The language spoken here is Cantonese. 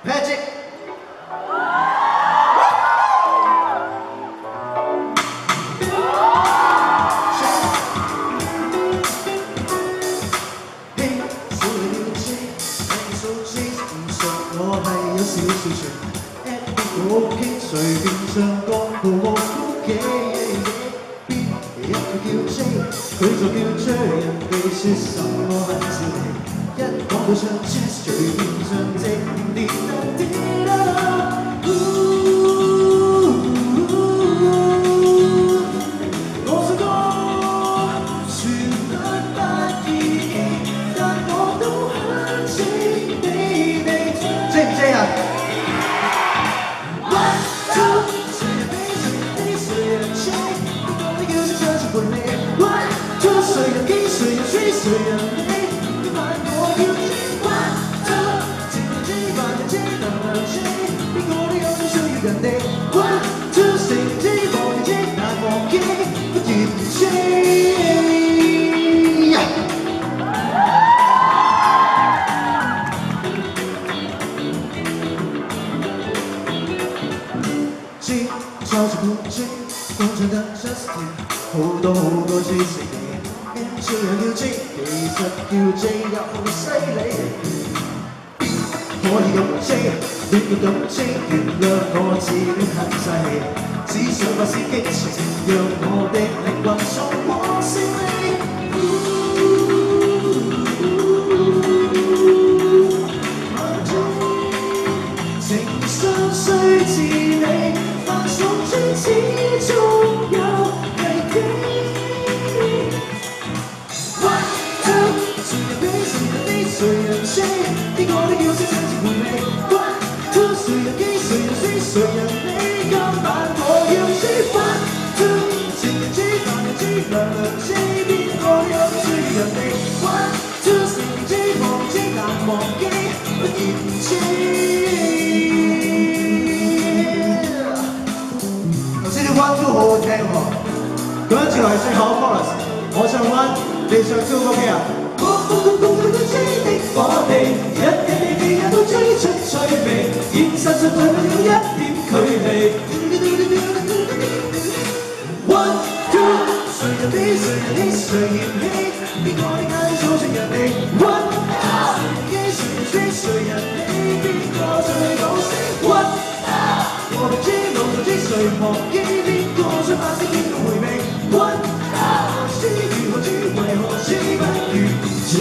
Magic。我係有少少長 ，Andy 我 OK， 隨便唱歌都 OK。邊一個叫 J， 佢就叫 J， 人哋説什麼很自利，一講到唱 Jazz， 隨便唱正點啲啦。我首歌旋律不易，但我都很請你哋聽。知唔知啊？One two， 誰人比誰人低誰人追？邊個都叫聲唱住陪你。One two， 誰人驚誰人追誰人理？今晚我要知。One two， 情人知萬人知能量知，邊個都有種需要人哋。One two， 成知忘人知難忘記，不如唔知。G 抄住本 G， 廣場得 Justin， 好多G 食嘢 ，N.G 又叫 G， 其實叫 J 又好犀利。可以用 J， 亂叫到 J， 原諒我自戀很細氣，只想發泄激情，讓我的靈魂重獲勝利。情傷雖自理，但屬於始終有危機。One two， 誰人比誰人低誰人追？邊個都叫聲親切回味。One two， 誰人驚誰人輸誰人理？今晚我要知。One two， 情人知凡人知娘娘知，邊個都有種需要人哋。One two， 成知忘知難忘記，不如唔知。One two 好好聽喎，嗰一條係最後 chorus， 我唱 one， 你唱 two OK 啊？我哋一日日日都追出趣味，現實上退不了一點距離。One two， 誰人比誰人喜誰嫌棄？邊個的眼造成人哋 ？One two， 誰人驚誰人追誰人理？邊個最好識 ？One two， 我哋知路就知誰忘記，邊個想發聲邊個回味 ？One two， 知如何知為何知不如知。